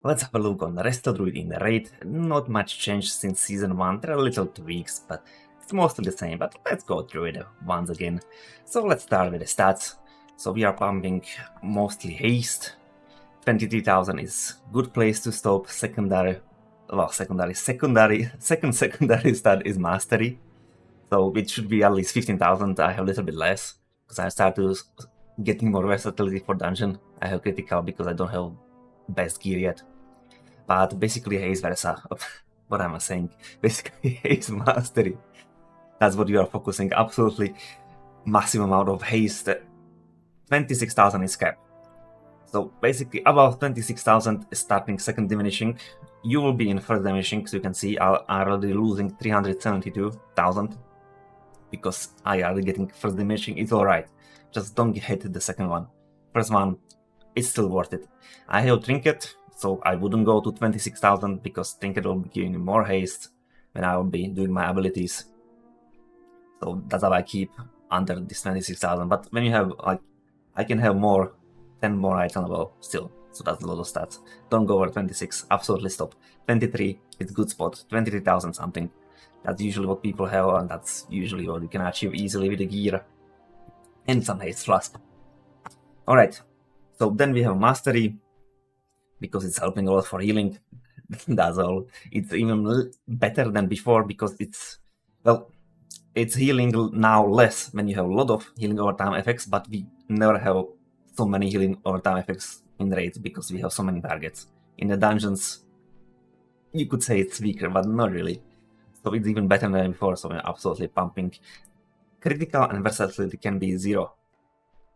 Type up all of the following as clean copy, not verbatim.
Let's have a look on the rest of DRUID in the raid. Not much change since Season 1, there are little tweaks, but it's mostly the same, but let's go through it once again. So let's start with the stats. So we are pumping mostly haste. 23,000 is good place to stop. Second secondary stat is mastery. So it should be at least 15,000. I have a little bit less, because I started getting more versatility for dungeon. I have critical because I don't have best gear yet. But basically haste versa. What am I saying? Basically haste mastery. That's what you are focusing. Absolutely massive amount of haste. 26,000 is cap. So basically above 26,000 starting second diminishing, you will be in first diminishing. So you can see I'm already losing 372,000 because I already getting first diminishing. It's alright. Just don't hit the second one. First one, it's still worth it. I have trinket, so I wouldn't go to 26,000 because trinket will be giving me more haste when I will be doing my abilities. So that's how I keep under this 26,000. But when you have, like, I can have 10 more items above still. So that's a lot of stats. Don't go over 26, absolutely stop. 23 is good spot, 23,000 something. That's usually what people have, and that's usually what you can achieve easily with the gear and some haste flask. Alright, so then we have mastery, because it's helping a lot for healing. That's all. It's even better than before because it's healing now less when you have a lot of healing over time effects, but we never have so many healing over time effects in raids because we have so many targets. In the dungeons, you could say it's weaker, but not really. So it's even better than before, so we're absolutely pumping. Critical and versatility can be 0.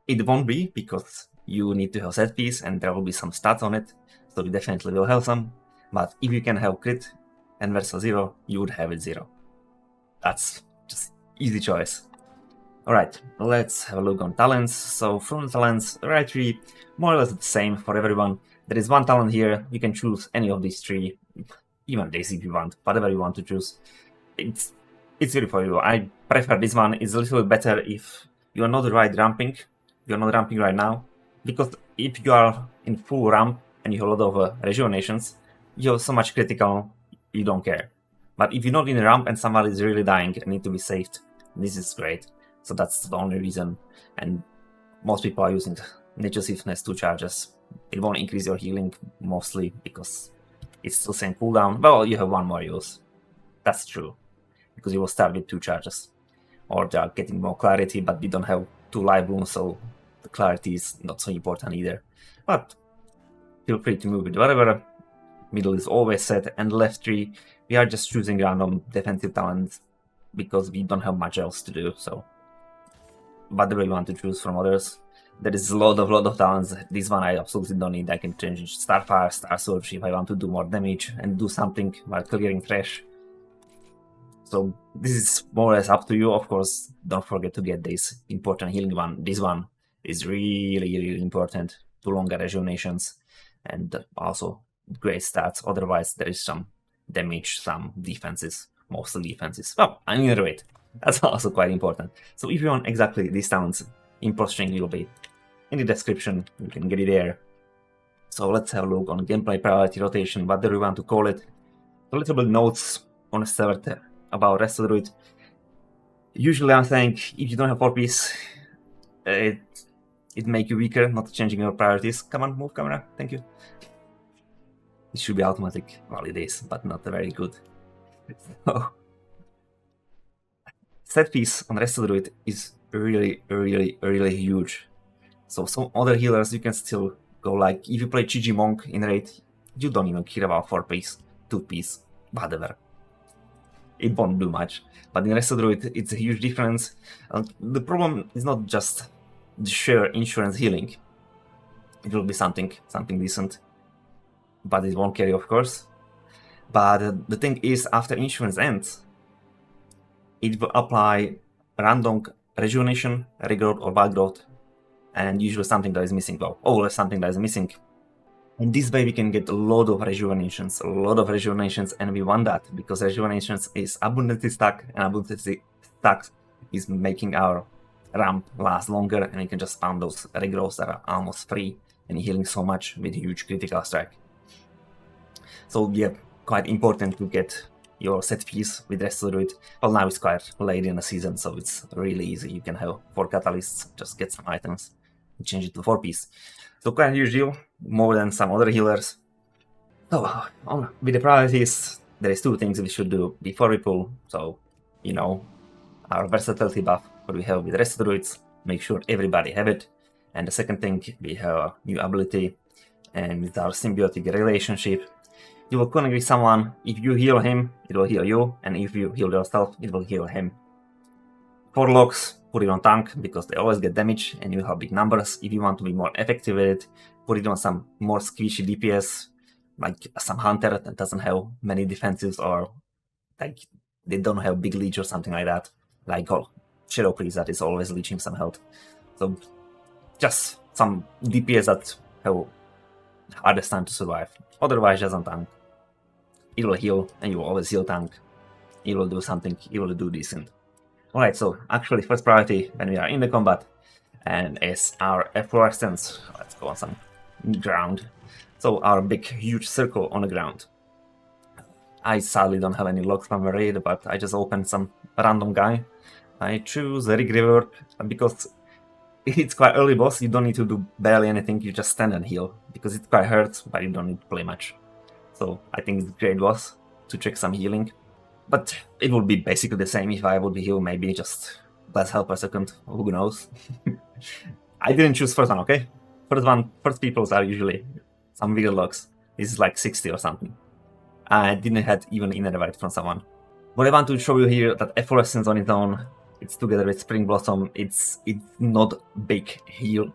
It won't be because you need to have set piece and there will be some stats on it, so you definitely will have some. But if you can have crit and versa 0, you would have it 0. That's just easy choice. Alright, let's have a look on talents. So from the talents, right tree, more or less the same for everyone. There is one talent here, you can choose any of these 3, even this if you want, whatever you want to choose. It's really for you. I prefer this one. It's a little bit better if you are not ramping. You're not ramping right now, because if you are in full ramp and you have a lot of rejuvenations, you have so much critical, you don't care. But if you're not in a ramp and somebody is really dying and need to be saved, this is great. So that's the only reason. And most people are using Nature Swiftness 2 charges. It won't increase your healing mostly because it's still same cooldown. Well, you have one more use. That's true, because you will start with 2 charges. Or they are getting more clarity, but we don't have 2 life wounds, so the clarity is not so important either. But feel free to move with whatever. Middle is always set, and left tree, we are just choosing random defensive talents because we don't have much else to do, so whatever you want to choose from others. There is a lot of talents. This one I absolutely don't need. I can change Starfire, Star Surge if I want to do more damage and do something while clearing trash. So this is more or less up to you. Of course, don't forget to get this important healing one. This one is really important to longer rejuvenations and also great stats. Otherwise, there is some damage, some defenses, mostly defenses. Well, either way, that's also quite important. So if you want exactly these talents, impulse string will be in the description. You can get it there. So let's have a look on gameplay priority rotation, whatever we want to call it. A little bit notes on the server about rest of the DRUID. Usually I'm saying if you don't have 4-piece, it make you weaker, not changing your priorities. Come on, move camera, thank you. It should be automatic. Well, it is, but not very good. So, set piece on rest of the DRUID is really huge. So some other healers you can still go, like if you play GG Monk in raid, you don't even care about 4-piece, 2-piece, whatever. It won't do much. But in rest of the DRUID, it's a huge difference. The problem is not just the sheer insurance healing. It will be something decent, but it won't carry, of course. But the thing is, after insurance ends, it will apply random rejuvenation, regrowth, or wild growth, and usually something that is missing. Well, always something that is missing. And this way we can get a lot of rejuvenations, and we want that because rejuvenations is abundantly stacked, and abundantly stacked is making our ramp last longer, and you can just spam those regrowths that are almost free and healing so much with huge critical strike. So yeah, quite important to get your set piece with Restore Druid. Well, now it's quite late in the season, so it's really easy. You can have 4 catalysts, just get some items, and change it to 4 piece. So quite a huge deal, more than some other healers. So with the priorities, there is 2 things we should do before we pull. So, you know, our versatility buff, what we have with Restore Druids, make sure everybody have it. And the second thing, we have a new ability, and with our symbiotic relationship, you will connect with someone. If you heal him, it will heal you, and if you heal yourself, it will heal him. For locks, put it on tank, because they always get damage, and you have big numbers. If you want to be more effective with it, put it on some more squishy DPS, like some hunter that doesn't have many defensives, or like they don't have big leech or something like that. Like Shadow Priest that is always leeching some health. So just some DPS that have hardest time to survive. Otherwise, just on tank. It will heal, and you will always heal tank. It will do something, it will do decent. Alright, so actually first priority when we are in the combat, and is our efflorescence. Let's go on some ground. So our big huge circle on the ground. I sadly don't have any logs from a raid, but I just opened some random guy. I choose Rig River because it's quite early boss, you don't need to do barely anything, you just stand and heal, because it quite hurts, but you don't need to play much. So I think it's a great boss to check some healing. But it would be basically the same if I would be heal, maybe just less health per second, who knows. I didn't choose first one, okay? First peoples are usually some weird logs. This is like 60 or something. I didn't have even inner invite from someone. What I want to show you here, that efflorescence on its own, it's together with Spring Blossom, it's not big heal.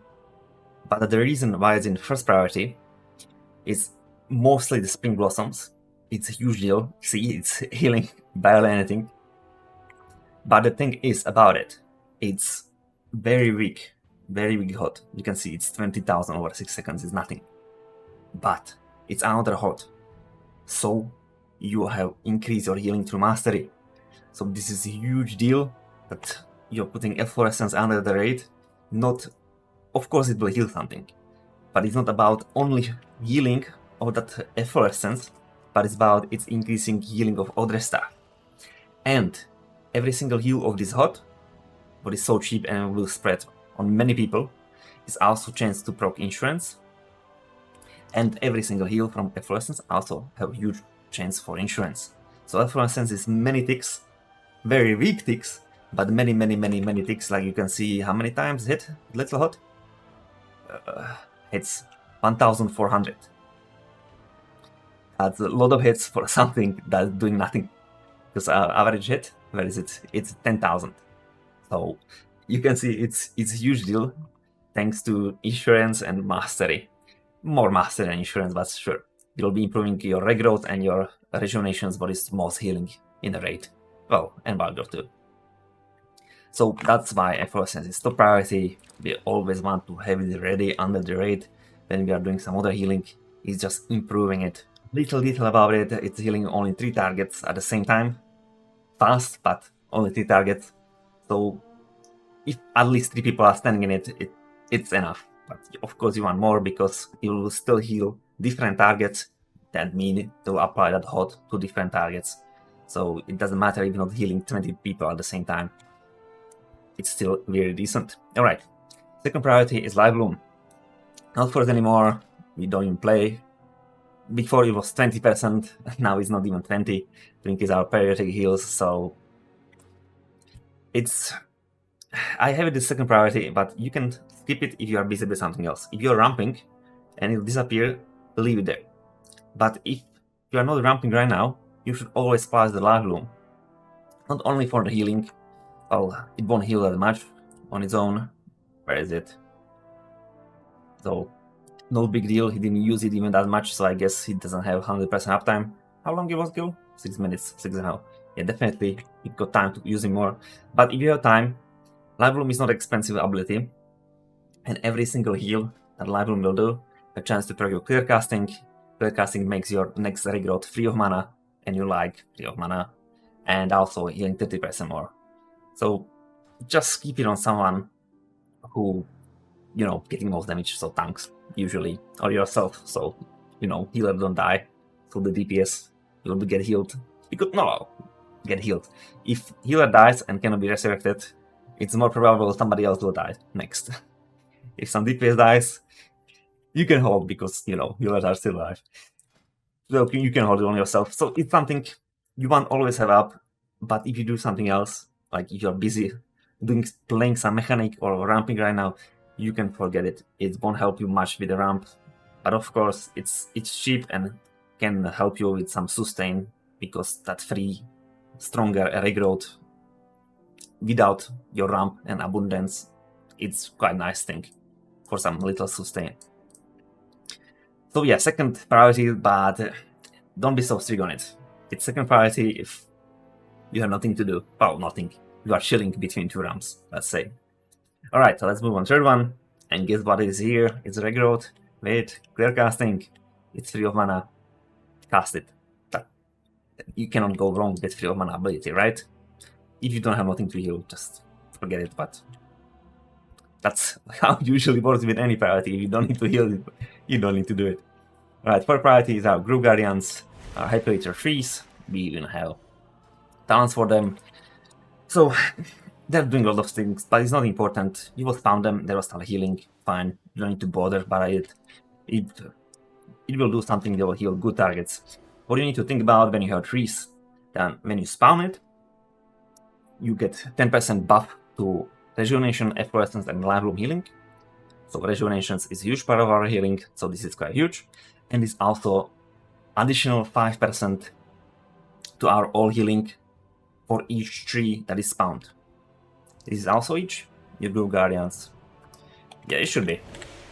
But the reason why it's in first priority is mostly the Spring Blossoms. It's a huge deal. See, it's healing barely anything. But the thing is about it, it's very weak hot. You can see it's 20,000 over 6 seconds, is nothing. But it's another hot. So you have increased your healing through mastery. So this is a huge deal that you're putting efflorescence under the raid. Not, of course it will heal something, but it's not about only healing of that efflorescence, but it's about its increasing healing of other stuff. And every single heal of this hot, what is so cheap and will spread on many people, is also chance to proc insurance. And every single heal from efflorescence also have huge chance for insurance. So efflorescence is many ticks, very weak ticks, but many ticks. Like you can see how many times hit little hot. It's 1,400. That's a lot of hits for something that's doing nothing. Because our average hit, where is it? It's 10,000. So you can see it's a huge deal, thanks to insurance and mastery. More mastery than insurance, but sure. You'll be improving your regrowth and your rejuvenations, what is most healing in the raid. Well, and Valgor too. So that's why efflorescence is top priority. We always want to have it ready under the raid when we are doing some other healing. It's just improving it. Little detail about it, it's healing only 3 targets at the same time. Fast, but only 3 targets. So if at least 3 people are standing in it, it's enough. But of course you want more, because you will still heal different targets. That means to apply that hot to different targets. So it doesn't matter if you're not healing 20 people at the same time. It's still very decent. Alright, second priority is Live Bloom. Not first anymore, we don't even play. Before it was 20%, now it's not even 20. Drink is our periodic heals, so it's... I have it as second priority, but you can skip it if you are busy with something else. If you're ramping and it'll disappear, leave it there. But if you are not ramping right now, you should always splash the Live Bloom. Not only for the healing, well, it won't heal that much on its own. Where is it? So, no big deal, he didn't use it even that much, so I guess he doesn't have 100% uptime. How long it was kill? 6 minutes, 6.5. Yeah, definitely, you got time to use him more. But if you have time, Live Bloom is not an expensive ability, and every single heal that Live Bloom will do, a chance to proc your clear casting. Clear casting makes your next regrowth free of mana, and you like free of mana, and also healing 30% more. So just keep it on someone who, you know, getting most damage, so tanks usually, or yourself, so, you know, healer don't die. so the DPS will get healed. Because no, get healed. If healer dies and cannot be resurrected, it's more probable somebody else will die next. If some DPS dies, you can hold because, you know, healers are still alive. So you can hold it on yourself. So it's something you want always have up, but if you do something else, like if you're busy playing some mechanic or ramping right now, you can forget it. It won't help you much with the ramp. But of course, it's cheap and can help you with some sustain because that free, stronger regrowth without your ramp and abundance, it's quite nice thing for some little sustain. So yeah, second priority, but don't be so strict on it. It's second priority if you have nothing to do. Well, nothing. You are chilling between two ramps, let's say. Alright, so let's move on. Third one, and guess what is here? It's regrowth with clear casting. It's free of mana. Cast it. But you cannot go wrong with free of mana ability, right? If you don't have nothing to heal, just forget it, but that's how it usually works with any priority. If you don't need to heal it, you don't need to do it. Alright, fourth priority is our Group Guardians, our Hyperlator Freeze. We even have talents for them. So they're doing a lot of things, but it's not important. You will spawn them, they will start healing, fine. You don't need to bother by it. It will do something, they will heal good targets. What you need to think about when you have trees, then when you spawn it, you get 10% buff to Rejuvenation, Efflorescence, and Life Bloom healing. So Rejuvenation is a huge part of our healing, so this is quite huge. And it's also additional 5% to our all healing for each tree that is spawned. This is also each. Your Group Guardians. Yeah, it should be.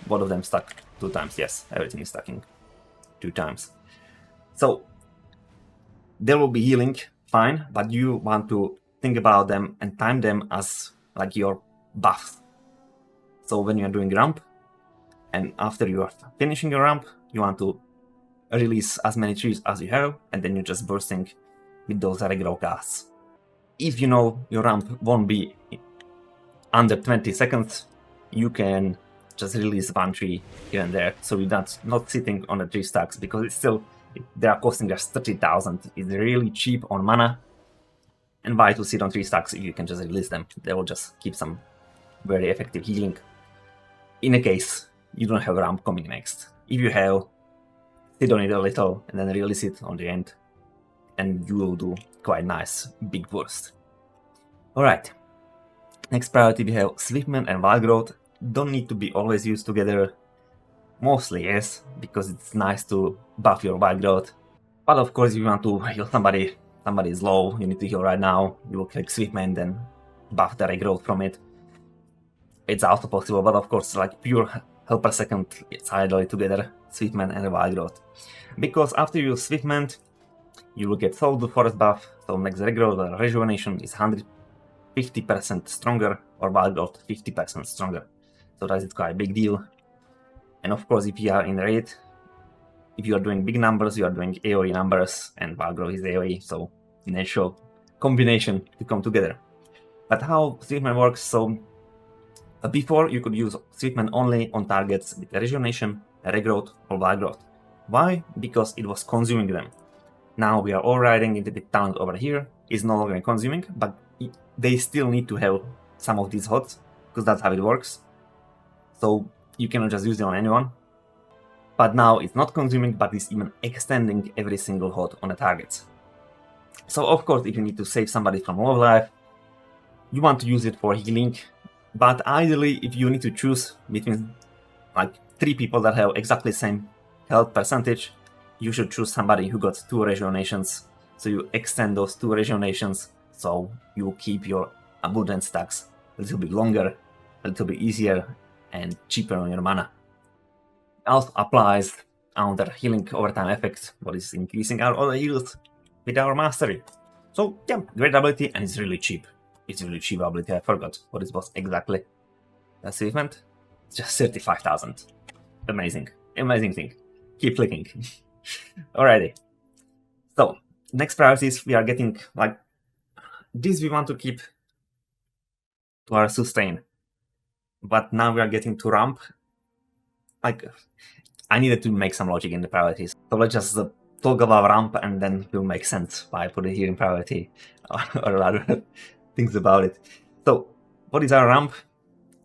Both of them stuck 2 times. Yes, everything is stacking 2 times. So there will be healing, fine, but you want to think about them and time them as like your buffs. So when you're doing ramp, and after you are finishing your ramp, you want to release as many trees as you have, and then you're just bursting with those regrow casts. If you know your ramp won't be under 20 seconds, you can just release 1 tree here and there, so you're not sitting on the 3 stacks, because it's still, they are costing us 30,000. It's really cheap on mana, and why to sit on 3 stacks if you can just release them? They will just keep some very effective healing. In a case you don't have a ramp coming next. If you have, sit on it a little and then release it on the end, and you will do quite nice big burst. Alright, next priority we have Swiftman and Wild Growth. Don't need to be always used together. Mostly yes, because it's nice to buff your Wild Growth. But of course if you want to heal somebody is low, you need to heal right now, you will click Swiftman, then buff the regrowth from it. It's also possible, but of course like pure health per second, it's ideally together, Swiftman and Wild Growth. Because after you use Swiftman, you will get Soul to Forest buff, so next regrowth Rejuvenation is 150% stronger, or Wild Growth 50% stronger. So that is quite a big deal. And of course if you are in raid, if you are doing big numbers, you are doing AoE numbers, and Wild Growth is AoE, so natural combination to come together. But how Swiftman works, so before you could use Swiftman only on targets with Rejuvenation, Regrowth, or Wild Growth. Why? Because it was consuming them. Now we are all riding into the talent over here, is no longer consuming, but they still need to have some of these hots, because that's how it works. So you cannot just use it on anyone. But now it's not consuming, but it's even extending every single hot on the targets. So of course, if you need to save somebody from low life, you want to use it for healing. But ideally, if you need to choose between like 3 people that have exactly the same health percentage, you should choose somebody who got 2 rejuvenations. So you extend those 2 rejuvenations, so you keep your abundance stacks a little bit longer, a little bit easier, and cheaper on your mana. It also applies under healing overtime effect, what is increasing our other heals with our mastery. So yeah, great ability, and it's really cheap. It's a really cheap ability. I forgot what it was exactly. That's the event. It's just 35,000. Amazing. Amazing thing. Keep clicking. Alrighty. So, next priorities we are getting, like, this we want to keep to our sustain. But now we are getting to ramp. Like, I needed to make some logic in the priorities. So let's just talk about ramp and then it will make sense why I put it here in priority or rather things about it. So what is our ramp?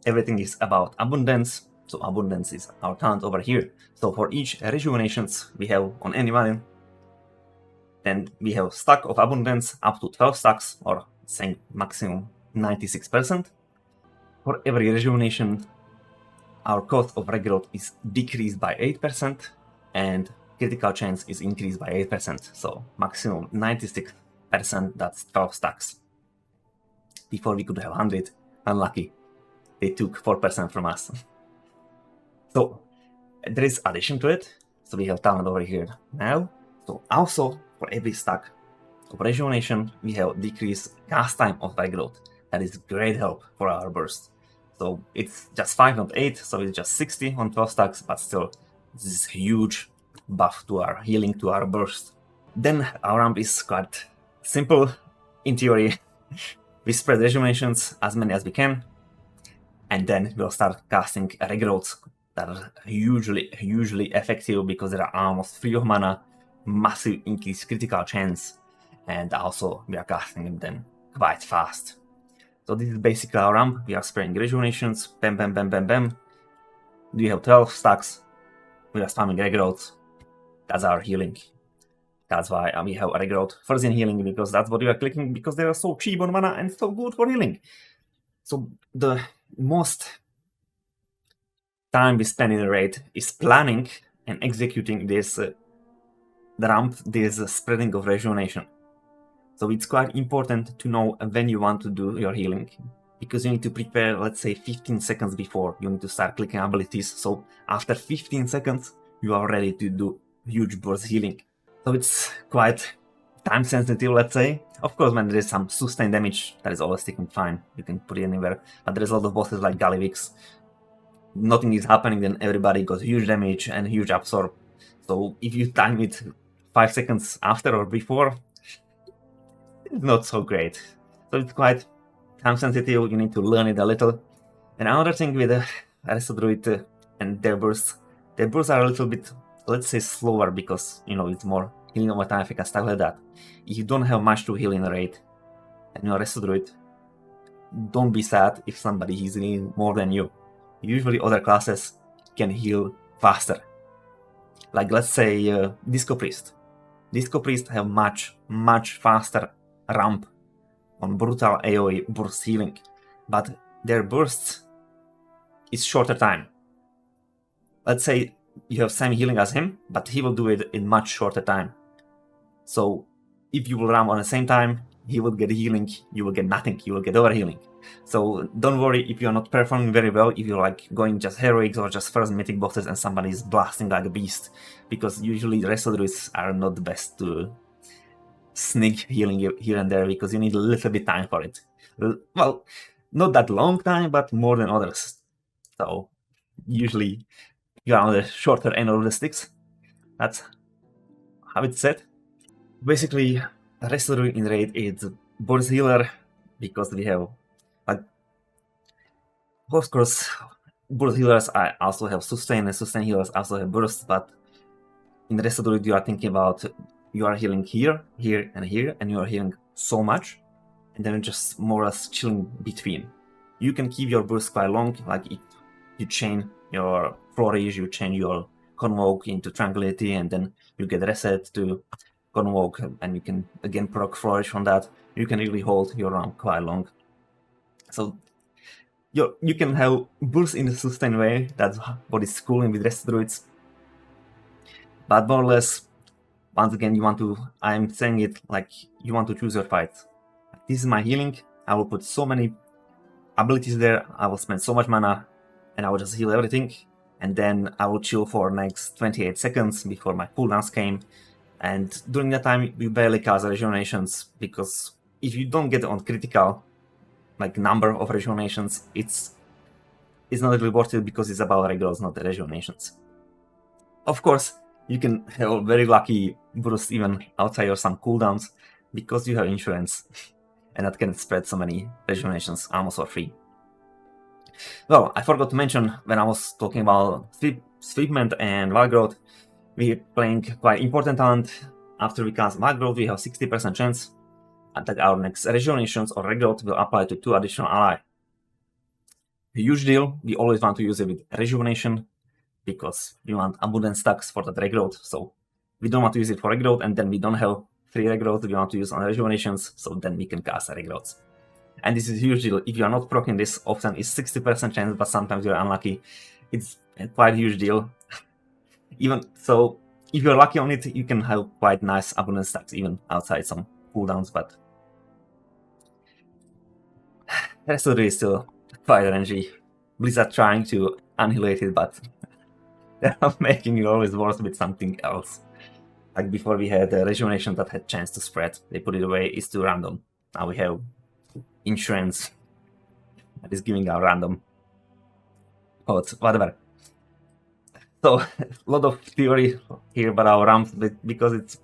Everything is about abundance. So abundance is our count over here. So for each rejuvenations we have on anybody, then we have stack of abundance up to 12 stacks, or saying maximum 96%. For every rejuvenation, our cost of regrowth is decreased by 8%, and critical chance is increased by 8%. So maximum 96%, that's 12 stacks. Before we could have 100, unlucky. They took 4% from us. So there is addition to it. So we have talent over here now. So also for every stack of rejuvenation, we have decreased cast time of regrowth. That is great help for our burst. So it's just 5, not 8, so it's just 60 on 12 stacks, but still this is huge buff to our healing, to our burst. Then our ramp is quite simple. In theory, we spread rejuvenations as many as we can, and then we'll start casting regrowths that are hugely effective because they are almost free of mana, massive increased critical chance, and also we are casting them quite fast. So this is basically our ramp. We are spraying rejuvenations, bam, bam, bam, bam, bam. We have 12 stacks. We are spamming regrowth. That's our healing. That's why we have regrowth first in healing, because that's what we are clicking, because they are so cheap on mana and so good for healing. So the most time we spend in the raid is planning and executing this the ramp, this spreading of rejuvenation. So it's quite important to know when you want to do your healing, because you need to prepare, let's say 15 seconds before you need to start clicking abilities. So after 15 seconds, you are ready to do huge burst healing. So it's quite time sensitive, let's say. Of course, when there is some sustained damage, that is always sticking fine. You can put it anywhere. But there is a lot of bosses like Gallivix. Nothing is happening, then everybody got huge damage and huge absorb. So if you time it 5 seconds after or before, it's not so great. So it's quite time sensitive. You need to learn it a little. And another thing with the DRUID and their bursts are a little bit, let's say, slower, because it's more healing over time effect and stuff like that. If you don't have much to heal in a raid and you're a DRUID, don't be sad if somebody is healing more than you. Usually other classes can heal faster. Like let's say Disco Priest. Disco Priest have much faster ramp on brutal AoE burst healing, but their bursts is shorter time. Let's say you have same healing as him, but he will do it in much shorter time. So if you will ramp on the same time, he will get healing, you will get nothing, you will get overhealing. So don't worry if you're not performing very well, if you're like going just heroics or just first mythic bosses and somebody is blasting like a beast, because usually the rest of the druids are not the best to sneak healing here and there, because you need a little bit time for it. Well, not that long time, but more than others. So usually you are on the shorter end of the sticks. That's how it's set. Basically, the rest of the in raid is burst healer, because we have, of course, burst healers also have sustain, and sustain healers also have burst, but in the rest of the raid you are thinking about, you are healing here, here, and here, and you are healing so much, and then just more or less chilling between. You can keep your burst quite long, like if you chain your flourish, you chain your convoke into tranquility, and then you get reset to convoke, and you can again proc flourish from that. You can really hold your ramp quite long. So you can have burst in a sustained way. That's what is cool with rest druids. But more or less, once again, I'm saying it like you want to choose your fights. This is my healing. I will put so many abilities there. I will spend so much mana, and I will just heal everything. And then I will chill for next 28 seconds before my cooldowns came. And during that time, you barely cast rejuvenations, because if you don't get on critical, like number of rejuvenations, it's not really worth it, because it's about regrowth, not the rejuvenations. Of course, you can have very lucky burst even outside of some cooldowns, because you have insurance, and that can spread so many rejuvenations almost for free. Well, I forgot to mention when I was talking about sweepment and wild growth, We're playing quite important talent. After we cast Wild Growth, we have 60% chance that our next Rejuvenations or Regrowth will apply to 2 additional ally. A huge deal, we always want to use it with Rejuvenation, because we want abundant stacks for that Regrowth, so we don't want to use it for Regrowth and then we don't have 3 Regrowth we want to use on Rejuvenations, so then we can cast Regrowths. And this is a huge deal. If you are not proccing this, often it's 60% chance, but sometimes you're unlucky. It's a quite huge deal. Even so, if you're lucky on it, you can have quite nice abundant stacks even outside some cooldowns, but the rest of it is still quite RNG. Blizzard trying to annihilate it, but they're making it always worse with something else. Like before we had the Rejuvenation that had chance to spread, they put it away, it's too random. Now we have Insurance that is giving out random odds, whatever. So, a lot of theory here about our ramp, because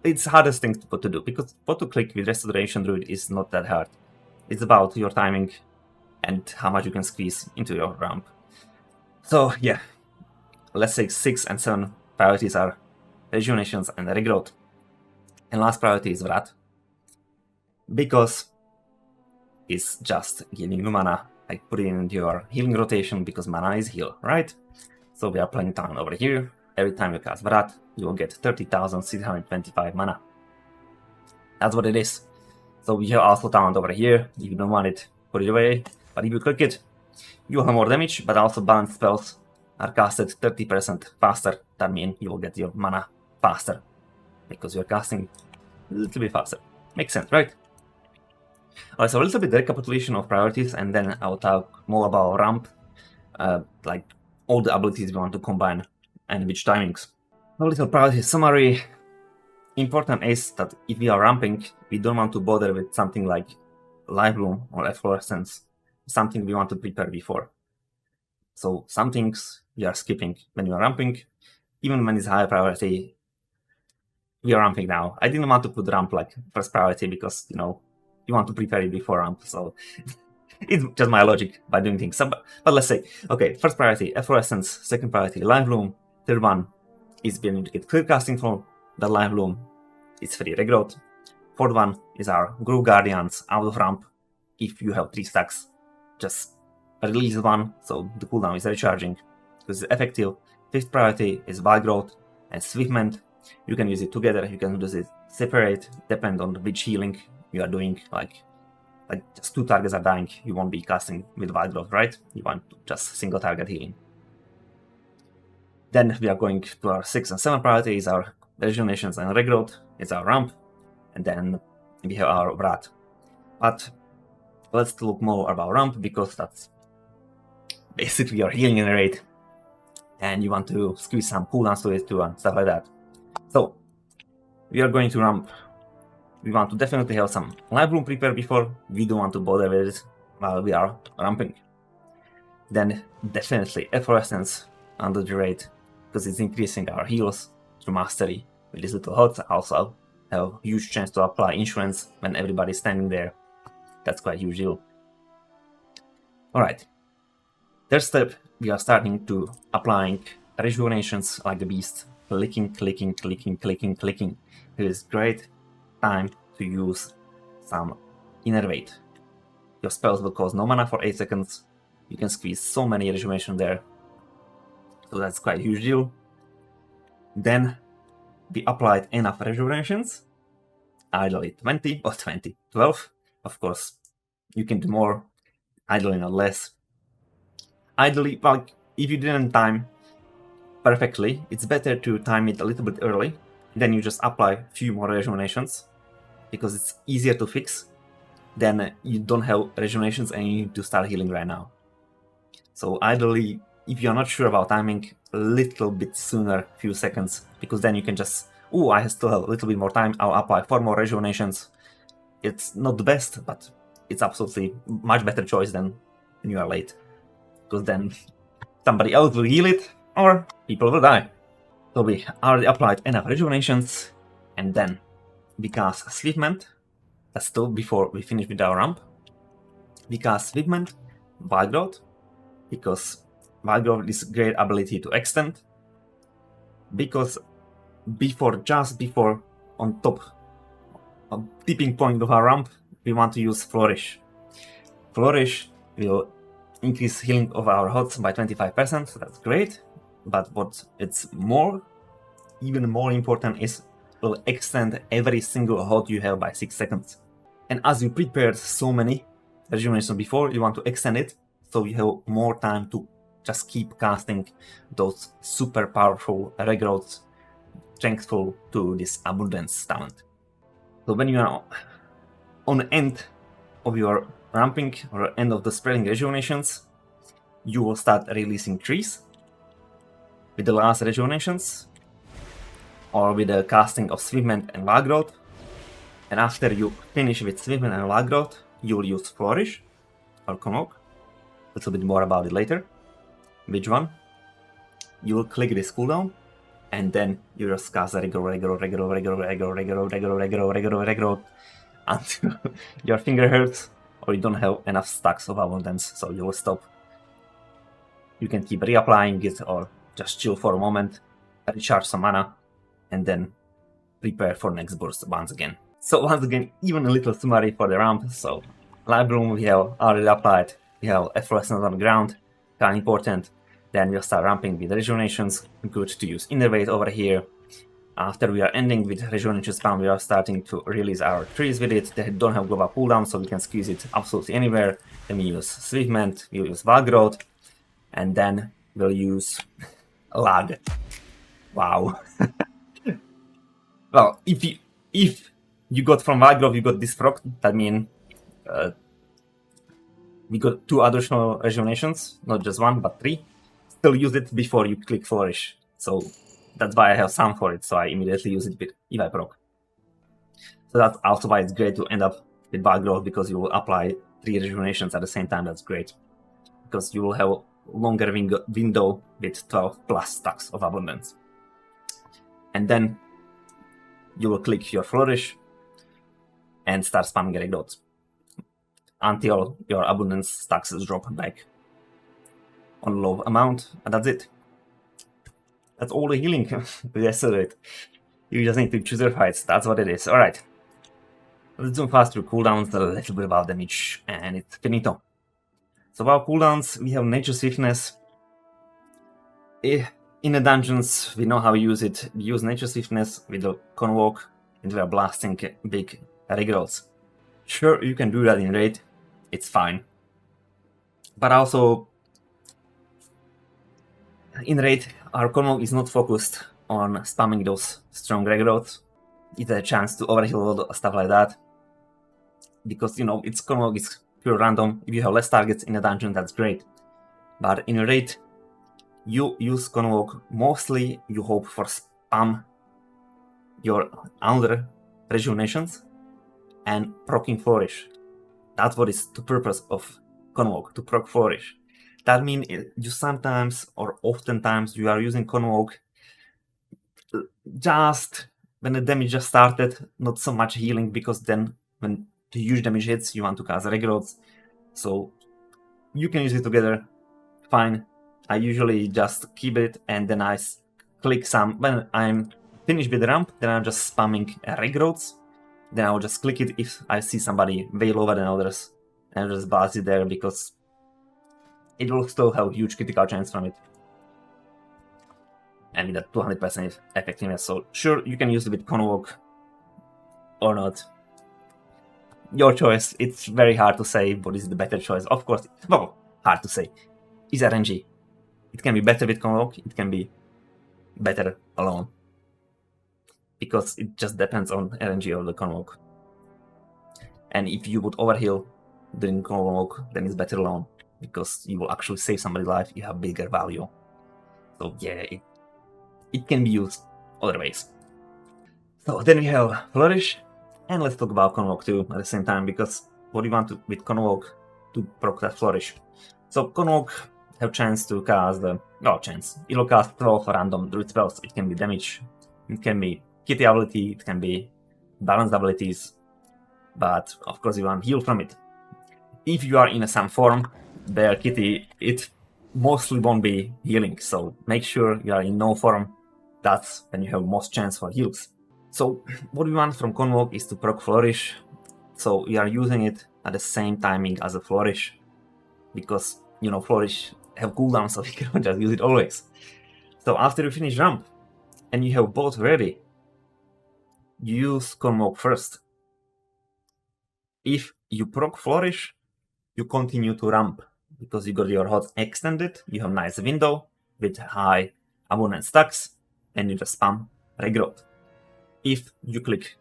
it's hardest thing to do, because what to click with Restoration Druid is not that hard. It's about your timing and how much you can squeeze into your ramp. So yeah, let's say 6 and 7 priorities are Rejuvenations and Regrowth. And last priority is Wrath, because it's just giving you mana. I put it in your healing rotation because mana is heal, right? So we are playing down over here. Every time you cast Wrath, you will get 30,625 mana. That's what it is. So we have also talent over here. If you don't want it, put it away. But if you click it, you will have more damage, but also balanced spells are casted 30% faster. That means you will get your mana faster, because you're casting a little bit faster. Makes sense, right? Alright, so a little bit recapitulation of priorities, and then I'll talk more about ramp, like all the abilities we want to combine and which timings. A little priority summary. Important is that if we are ramping, we don't want to bother with something like Life Bloom or Efflorescence, something we want to prepare before. So some things we are skipping when we are ramping, even when it's high priority. We are ramping now. I didn't want to put ramp like first priority because, you know, you want to prepare it before ramp, so it's just my logic by doing things. So, but let's say, okay, first priority, Efflorescence, second priority, Life Bloom, third one is being able to get clear casting from the Life Bloom, it's free Regrowth. Fourth one is our Grove Guardians out of ramp. If you have 3 stacks, just release one, so the cooldown is recharging, because it's effective. Fifth priority is Wild Growth and Swiftment. You can use it together, you can use it separate, depend on which healing you are doing. Like just 2 targets are dying, you won't be casting with Wild Growth, right? You want just single target healing. Then we are going to our 6 and 7 priorities, our Rejuvenations and Regrowth, it's our ramp, and then we have our Wrath. But let's look more about ramp, because that's basically your healing rate, and you want to squeeze some cooldowns to it too and stuff like that. So we are going to ramp. We want to definitely have some Life Bloom prepared before. We don't want to bother with it while we are ramping. Then definitely Efflorescence under the rate, because it's increasing our heals through mastery with this little hot. Also have a huge chance to apply Insurance when everybody's standing there. That's quite a huge deal. Alright. Third step, we are starting to applying Rejuvenations like the beast. Clicking, clicking, clicking, clicking, clicking. It is great time to use some Innervate. Your spells will cost no mana for 8 seconds. You can squeeze so many Rejuvenation there. So that's quite a huge deal. Then we applied enough Rejuvenations. Ideally 20 or 12. Of course, you can do more. Ideally not less. Ideally, like, if you didn't time perfectly, it's better to time it a little bit early. Then you just apply a few more Rejuvenations, because it's easier to fix than you don't have Rejuvenations and you need to start healing right now. So ideally, if you're not sure about timing, a little bit sooner, few seconds, because then you can just, oh, I still have a little bit more time, I'll apply 4 more Rejuvenations. It's not the best, but it's absolutely much better choice than when you are late, because then somebody else will heal it, or people will die. So we already applied enough Rejuvenations, and then we cast Swiftment. That's still before we finish with our ramp. We cast Swiftment, Wild Growth, because Wild Growth this great ability to extend, because just before on top, on tipping point of our ramp, we want to use Flourish. Flourish will increase healing of our HOTS by 25%, so that's great. But what it's even more important is will extend every single HOT you have by 6 seconds. And as you prepared so many rejuvenations before, you want to extend it so you have more time to just keep casting those super powerful regrowths, strengthful to this abundance talent. So when you are on the end of your ramping or end of the spreading rejuvenations, you will start releasing trees with the last rejuvenations, or with the casting of Swiftment and Wild Growth. And after you finish with Swiftment and Wild Growth, you will use Flourish or Convoke. A little bit more about it later. Which one? You will click this cooldown, and then you just cast Regrowth until your finger hurts or you don't have enough stacks of abundance, so you will stop. You can keep reapplying it or just chill for a moment, recharge some mana, and then prepare for next burst once again. So once again, even a little summary for the ramp. So Live Bloom we have already applied, we have Efflorescence on the ground, kind of important. Then we'll start ramping with rejuvenations, good to use Innervate over here. After we are ending with rejuvenation spam, we are starting to release our trees with it. They don't have global cooldown, so we can squeeze it absolutely anywhere. Then we use Swiftment, we'll use Wild Growth, and then we'll use Lag. Wow. Well, if you got from Wild Growth, you got this proc, that means we got 2 additional rejuvenations, not just 1, but 3. Still use it before you click Flourish. So that's why I have some for it, so I immediately use it if I proc. So that's also why it's great to end up with Wild Growth, because you will apply 3 rejuvenations at the same time. That's great, because you will have a longer window with 12 plus stacks of abundance. And then you will click your Flourish and start spamming Regrowths until your abundance stacks drop back on low amount, and that's it. That's all the healing. Yes, you just need to choose your fights. That's what it is. All right, let's zoom fast through cooldowns, a little bit about damage, and it's finito. So about cooldowns, we have Nature Swiftness. In the dungeons, we know how to use it. We use Nature Swiftness with the Convoke, and we are blasting big regrowths. Sure, you can do that in raid. It's fine. But also, in raid, our Convoke is not focused on spamming those strong regrowths. It's a chance to overheal a lot of stuff like that. Because, it's Convoke is pure random. If you have less targets in a dungeon, that's great. But in a raid, you use Convoke, mostly you hope for spam your other rejuvenations and proccing Flourish. That's what is the purpose of Convoke, to proc Flourish. That means you sometimes or oftentimes you are using Convoke just when the damage just started, not so much healing, because then when the huge damage hits, you want to cast regrowths. So you can use it together, fine. I usually just keep it, and then I click some. When I'm finished with the ramp, then I'm just spamming regrowths. Then I'll just click it if I see somebody way lower than others, and I'll just blast it there, because it will still have huge critical chance from it. And with that 200% effectiveness. So sure, you can use it with Convoke or not. Your choice. It's very hard to say what is the better choice. Of course, well, hard to say. It's RNG. It can be better with Convoke, it can be better alone. Because it just depends on RNG of the Convoke. And if you would overheal during Convoke, then it's better alone, because you will actually save somebody's life, you have bigger value. So yeah, it can be used other ways. So then we have Flourish, and let's talk about Convoke too at the same time, because what do you want with Convoke to proc that Flourish? So Convoke have chance to cast it will cast 12 random druid spells. It can be damage, it can be kitty ability, it can be balanced abilities, but of course you want heal from it. If you are in some form, their kitty, it mostly won't be healing, so make sure you are in no form. That's when you have most chance for heals. So what we want from Convoke is to proc Flourish, so we are using it at the same timing as a Flourish, because, you know, Flourish have cooldown, so you can just use it always. So after you finish ramp, and you have both ready, you use Convoke first. If you proc Flourish, you continue to ramp, because you got your hot extended, you have nice window with high abundant stacks, and you just spam regrowth. If you click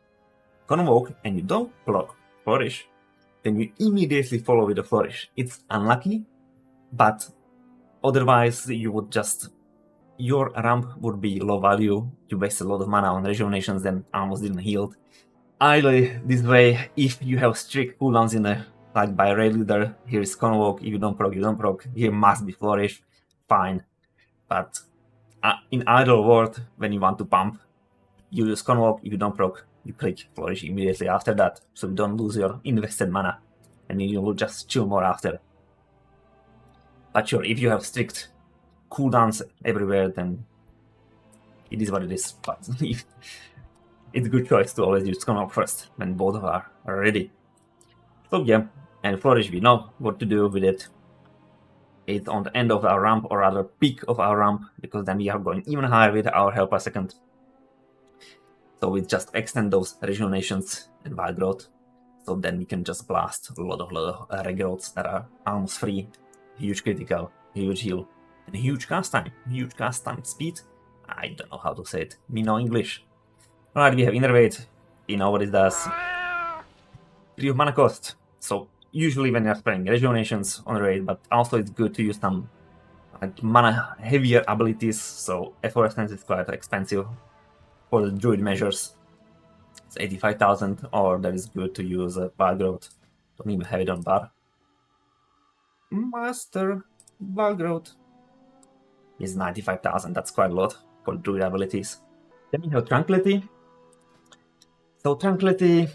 Convoke and you don't proc Flourish, then you immediately follow with the Flourish. It's unlucky, but otherwise you would just, your ramp would be low value, you waste a lot of mana on rejuvenations, then almost didn't heal. Ideally, this way, if you have strict cooldowns in there, like by raid leader, here is Convoke, if you don't proc, you don't proc, here must be Flourish, fine. But in either world, when you want to pump, you use Convoke, if you don't proc, you click Flourish immediately after that, so you don't lose your invested mana, and you will just chill more after. But sure, if you have strict cooldowns everywhere, then it is what it is. But it's a good choice to always use Convoke first when both are ready. So yeah, and Flourish, we know what to do with it. It's on the end of our ramp, or rather peak of our ramp, because then we are going even higher with our health per second. So we just extend those rejuvenations and wild growth, so then we can just blast a lot of regrowths that are almost free, huge critical, huge heal, and huge cast time speed. I don't know how to say it, me no English. Alright, we have Innervate, you know what it does. Reduce mana cost, so usually when you're spraying rejuvenations on raid, but also it's good to use some like mana heavier abilities, so Efflorescence is quite expensive for the druid measures. It's 85,000, or that is good to use Bar Growth. Don't even have it on bar. Master Bar Growth is 95,000, that's quite a lot for druid abilities. Then we have Tranquility. So Tranquility,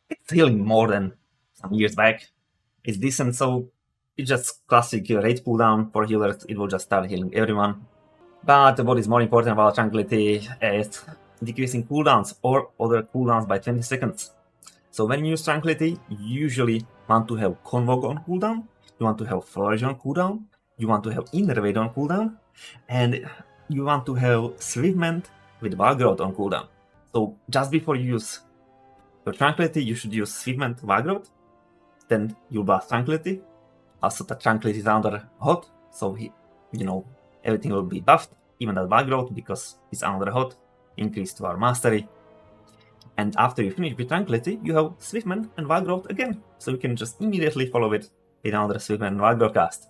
it's healing more than some years back. It's decent, so it's just classic raid cooldown for healers, it will just start healing everyone. But what is more important about Tranquility is decreasing cooldowns or other cooldowns by 20 seconds. So when you use Tranquility, you usually want to have Convoke on cooldown, you want to have Flourish on cooldown, you want to have Innervate on cooldown, and you want to have Swiftment with Wild Growth on cooldown. So just before you use your Tranquility, you should use Swiftment Wild Growth, then you blast Tranquility. Also the Tranquility is under hot, so everything will be buffed, even that Wild Growth, because it's under hot, increase to our mastery. And after you finish with Tranquility, you have Swiftment and Wild Growth again, so you can just immediately follow it with another Swiftment and Wild Growth cast.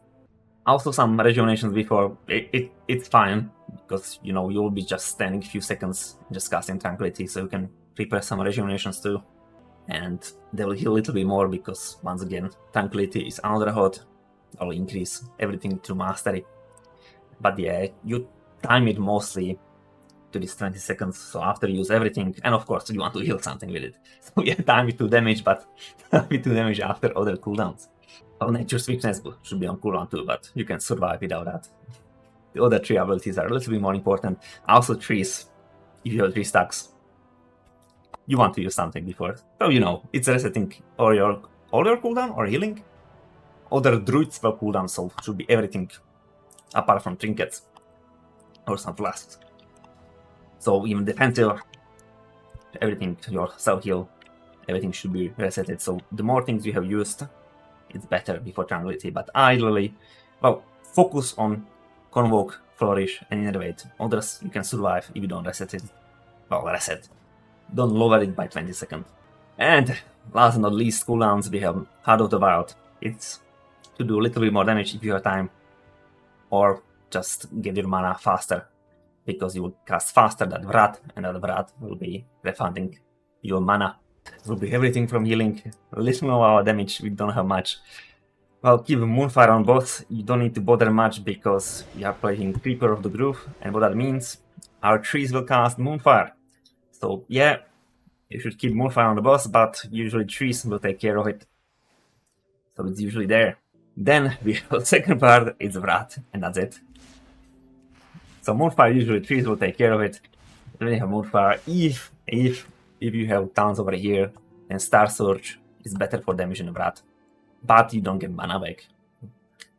Also some rejuvenations before, it's fine, because you will be just standing a few seconds just casting Tranquility, so you can prepare some rejuvenations too. And they will heal a little bit more, because once again, Tranquility is under hot, will increase everything to mastery. But yeah, you time it mostly to this 20 seconds, so after you use everything, and of course you want to heal something with it. So yeah, time it to damage, but time it to damage after other cooldowns. Well, Nature Swiftness should be on cooldown too, but you can survive without that. The other three abilities are a little bit more important. Also trees, if you have 3 stacks, you want to use something before. So it's resetting all your cooldown or healing. Other druid spell cooldown, so should be everything apart from trinkets or some flasks. So even defensive, everything, your self-heal, everything should be resetted. So the more things you have used, it's better before Tranquility. But ideally, focus on Convoke, Flourish, and Innervate. Others you can survive if you don't reset it. Reset. Don't lower it by 20 seconds. And last but not least, cooldowns, we have Heart of the Wild. It's to do a little bit more damage if you have time, or just get your mana faster, because you will cast faster that Wrath, and that Wrath will be refunding your mana. It will be everything from healing, a little of our damage, we don't have much. Keep Moonfire on both, you don't need to bother much, because we are playing Creeper of the Groove, and what that means, our trees will cast Moonfire. So yeah, you should keep Moonfire on the boss, but usually trees will take care of it. So it's usually there. Then we have the second part, it's Wrath, and that's it. So Moonfire usually trees will take care of it. Then you have Moonfire. If you have towns over here, then Star Surge is better for damage in Wrath, but you don't get mana back.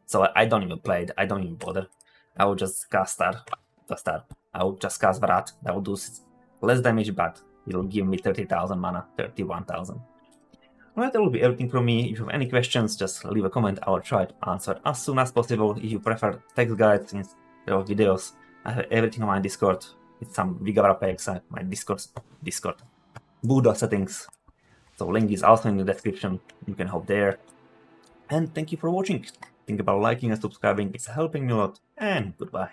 So I don't even play it. I don't even bother. I will just cast Star. I will just cast Wrath. That will do less damage, but it'll give me 30,000 mana, 31,000. Alright, that will be everything from me. If you have any questions, just leave a comment. I will try to answer as soon as possible. If you prefer text guides instead of videos, I have everything on my Discord with some Vigavra packs, my Discord Buddha settings. So link is also in the description. You can hop there. And thank you for watching. Think about liking and subscribing. It's helping me a lot. And goodbye.